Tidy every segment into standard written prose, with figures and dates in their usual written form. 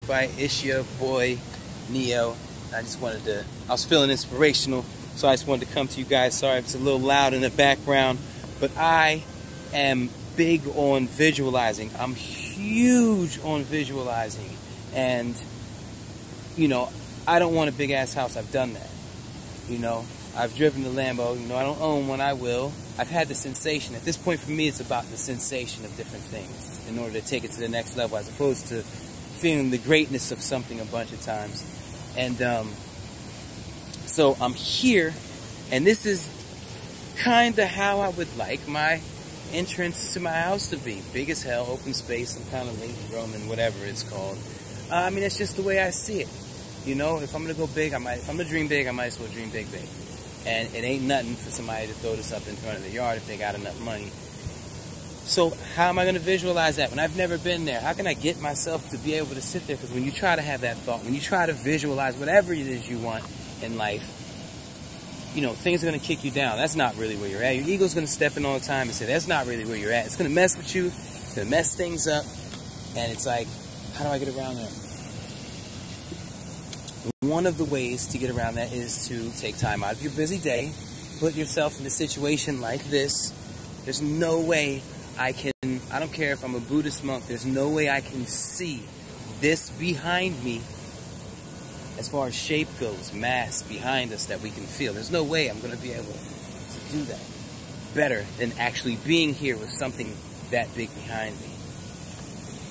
by Ishia Boy Neo. I was feeling inspirational, so I just wanted to come to you guys. Sorry if it's a little loud in the background, but I am big on visualizing. I'm huge on visualizing, and you know, I don't want a big ass house. I've done that. You know, I've driven the Lambo. You know, I don't own one. I will. I've had the sensation. At this point, for me, it's about the sensation of different things in order to take it to the next level, as opposed to feeling the greatness of something a bunch of times. And so I'm here, and this is kind of how I would like my entrance to my house to be. Big as hell, open space, and kind of late Roman, whatever it's called. I mean, it's just the way I see it. You know, if I'm gonna go big, if I'm gonna dream big, I might as well dream big. And it ain't nothing for somebody to throw this up in front of the yard if they got enough money. So how am I gonna visualize that when I've never been there? How can I get myself to be able to sit there? Because when you try to have that thought, when you try to visualize whatever it is you want in life, you know, things are gonna kick you down. That's not really where you're at. Your ego's gonna step in all the time and say, that's not really where you're at. It's gonna mess with you, it's gonna mess things up, and it's like, how do I get around that? One of the ways to get around that is to take time out of your busy day, put yourself in a situation like this. There's no way I don't care if I'm a Buddhist monk, there's no way I can see this behind me as far as shape goes, mass behind us that we can feel. There's no way I'm going to be able to do that better than actually being here with something that big behind me.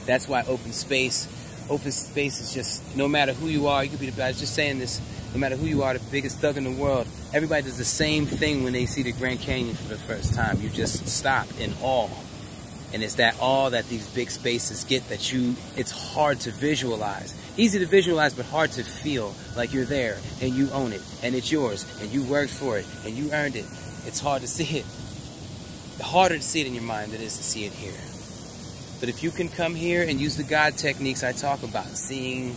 That's why open space is just, no matter who you are, you could be I was just saying this, no matter who you are, the biggest thug in the world, everybody does the same thing when they see the Grand Canyon for the first time. You just stop in awe. And it's that awe that these big spaces get that it's hard to visualize. Easy to visualize, but hard to feel like you're there and you own it and it's yours and you worked for it and you earned it. It's hard to see it. Harder to see it in your mind than it is to see it here. But if you can come here and use the God techniques I talk about, seeing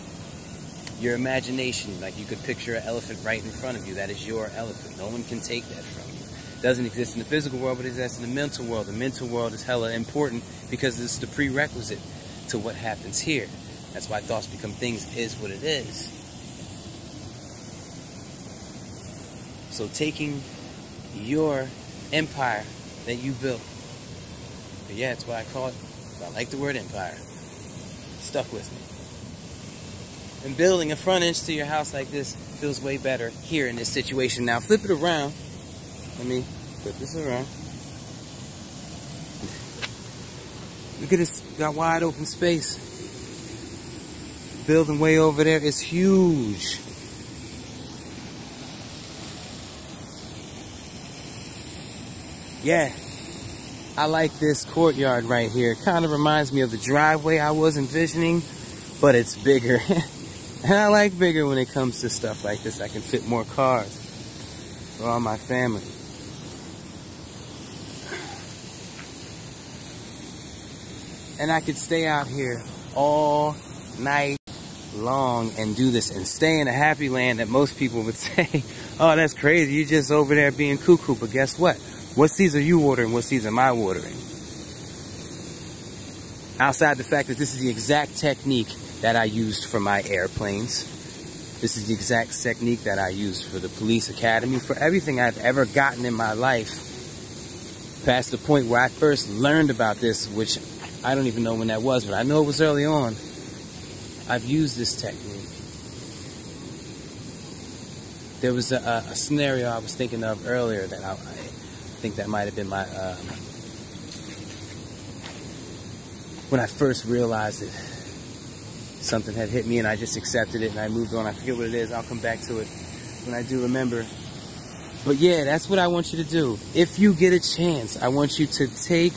your imagination, like you could picture an elephant right in front of you, that is your elephant. No one can take that from you. It doesn't exist in the physical world, but it exists in the mental world. The mental world is hella important because it's the prerequisite to what happens here. That's why thoughts become things is what it is. So taking your empire that you built, but yeah, it's what I call it. I like the word empire. Stuck with me. And building a front edge to your house like this feels way better here in this situation. Now flip it around. Let me flip this around. Look at this. We got wide open space. Building way over there is huge. Yeah. I like this courtyard right here. It kind of reminds me of the driveway I was envisioning, but it's bigger. And I like bigger when it comes to stuff like this. I can fit more cars for all my family. And I could stay out here all night long and do this and stay in a happy land that most people would say, oh, that's crazy. You're just over there being cuckoo. But guess what? What seeds are you watering? What seeds am I watering? Outside the fact that this is the exact technique that I used for my airplanes. This is the exact technique that I used for the police academy, for everything I've ever gotten in my life. Past the point where I first learned about this, which I don't even know when that was, but I know it was early on. I've used this technique. There was a scenario I was thinking of earlier that I think that might have been my, when I first realized it, something had hit me and I just accepted it and I moved on. I forget what it is. I'll come back to it when I do remember. But yeah, that's what I want you to do. If you get a chance, I want you to take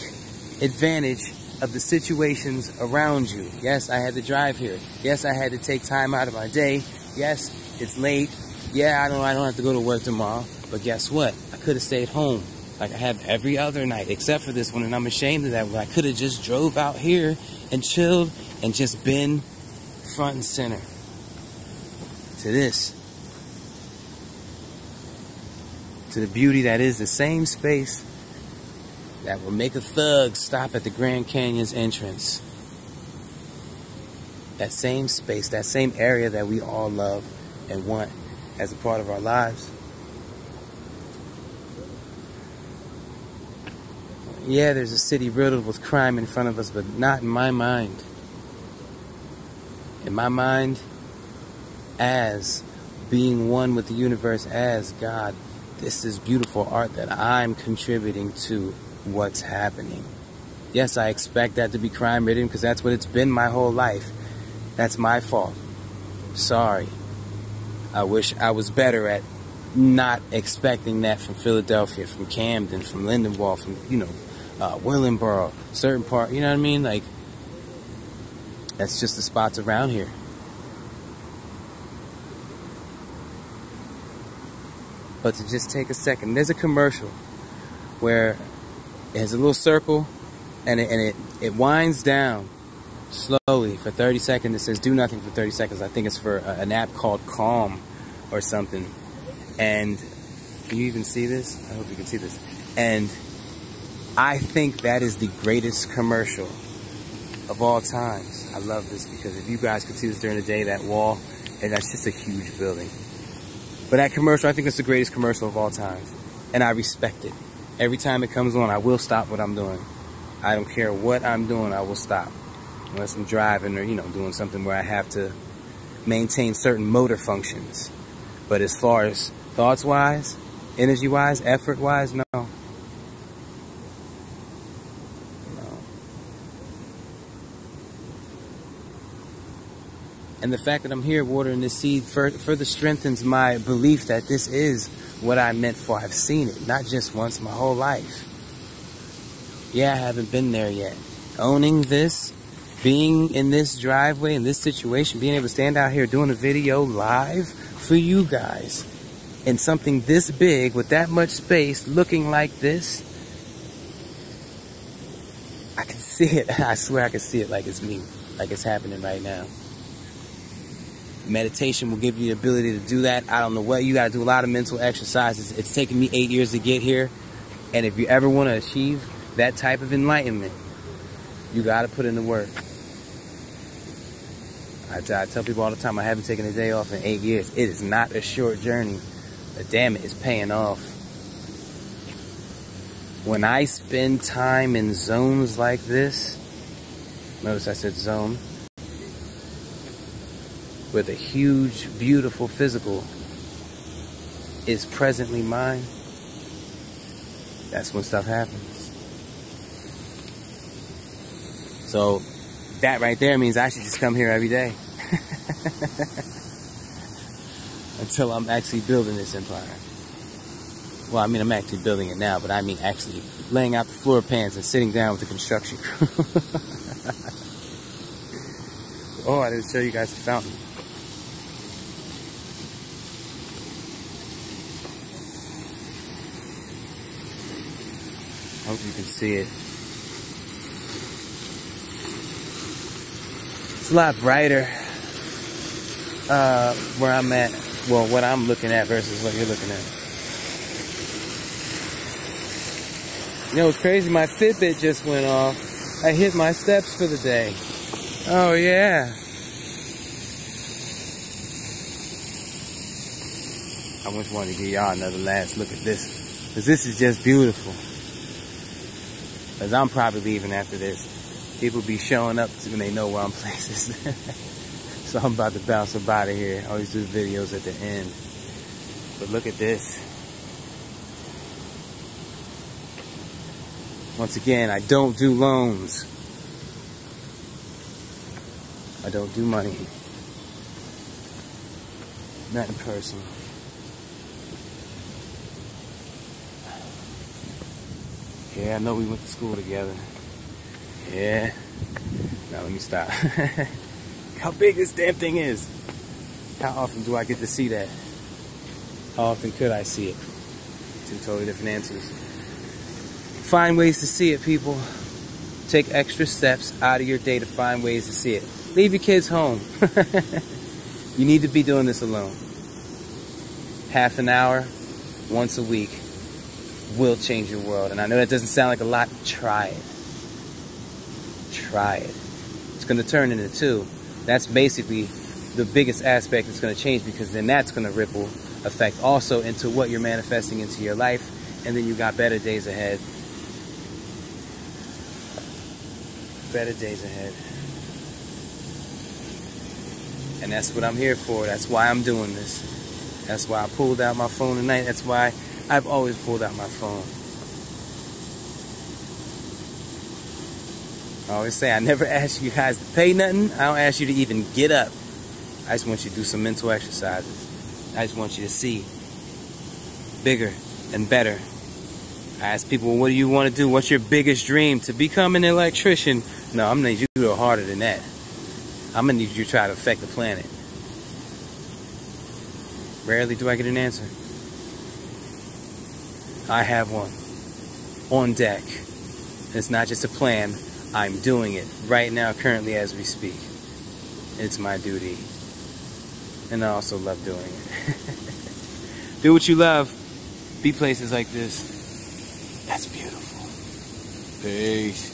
advantage of the situations around you. Yes, I had to drive here. Yes, I had to take time out of my day. Yes, it's late. Yeah, I don't have to go to work tomorrow. But guess what? I could have stayed home like I have every other night, except for this one, and I'm ashamed of that. I could have just drove out here and chilled and just been front and center to this, to the beauty that is the same space that will make a thug stop at the Grand Canyon's entrance. That same space, that same area that we all love and want as a part of our lives. Yeah, there's a city riddled with crime in front of us, but not in my mind. In my mind, as being one with the universe, as God, this is beautiful art that I'm contributing to what's happening. Yes, I expect that to be crime-ridden because that's what it's been my whole life. That's my fault. Sorry. I wish I was better at not expecting that from Philadelphia, from Camden, from Lindenwold, from, Willingboro, certain part, you know what I mean? Like, that's just the spots around here. But to just take a second, there's a commercial where it has a little circle and it winds down slowly for 30 seconds. It says do nothing for 30 seconds. I think it's for an app called Calm or something. And can you even see this? I hope you can see this. And I think that is the greatest commercial of all times. I love this because if you guys could see this during the day, that wall, and that's just a huge building. But that commercial, I think it's the greatest commercial of all times. And I respect it. Every time it comes on, I will stop what I'm doing. I don't care what I'm doing, I will stop. Unless I'm driving or, doing something where I have to maintain certain motor functions. But as far as thoughts-wise, energy-wise, effort-wise, no. No. And the fact that I'm here watering this seed further strengthens my belief that this is what I meant for. I've seen it, not just once, my whole life. Yeah, I haven't been there yet. Owning this, being in this driveway, in this situation, being able to stand out here doing a video live for you guys in something this big with that much space looking like this, I can see it. I swear I can see it like it's me, like it's happening right now. Meditation will give you the ability to do that. I don't know what, you got to do a lot of mental exercises. It's taken me 8 years to get here, and if you ever want to achieve that type of enlightenment, you got to put in the work. I tell people all the time, I haven't taken a day off in 8 years. It is not a short journey, but damn it, it's paying off. When I spend time in zones like this, notice I said zone, where the huge, beautiful physical is presently mine, that's when stuff happens. So that right there means I should just come here every day. Until I'm actually building this empire. Well, I mean, I'm actually building it now, but I mean actually laying out the floor pans and sitting down with the construction crew. Oh, I didn't show you guys the fountain. I hope you can see it. It's a lot brighter where I'm at. Well, what I'm looking at versus what you're looking at. You know, it's crazy. My Fitbit just went off. I hit my steps for the day. Oh, yeah. I just wanted to give y'all another last look at this. Because this is just beautiful. Because I'm probably leaving after this. People be showing up when they know where I'm places. So I'm about to bounce up out of here. I always do videos at the end. But look at this. Once again, I don't do loans. I don't do money. Nothing personal. Yeah, I know we went to school together. Yeah. Now let me stop. How big this damn thing is. How often do I get to see that? How often could I see it? Two totally different answers. Find ways to see it, people. Take extra steps out of your day to find ways to see it. Leave your kids home. You need to be doing this alone. Half an hour, once a week, will change your world. And I know that doesn't sound like a lot. Try it. Try it. It's going to turn into 2. That's basically the biggest aspect that's going to change, because then that's going to ripple effect also into what you're manifesting into your life, and then you got better days ahead. Better days ahead. And that's what I'm here for. That's why I'm doing this. That's why I pulled out my phone tonight. That's why I've always pulled out my phone. I always say I never ask you guys to pay nothing. I don't ask you to even get up. I just want you to do some mental exercises. I just want you to see bigger and better. I ask people, well, what do you want to do? What's your biggest dream? To become an electrician? No, I'm going to need you to go harder than that. I'm going to need you to try to affect the planet. Rarely do I get an answer. I have one on deck. It's not just a plan. I'm doing it right now, currently, as we speak. It's my duty. And I also love doing it. Do what you love. Be places like this. That's beautiful. Peace.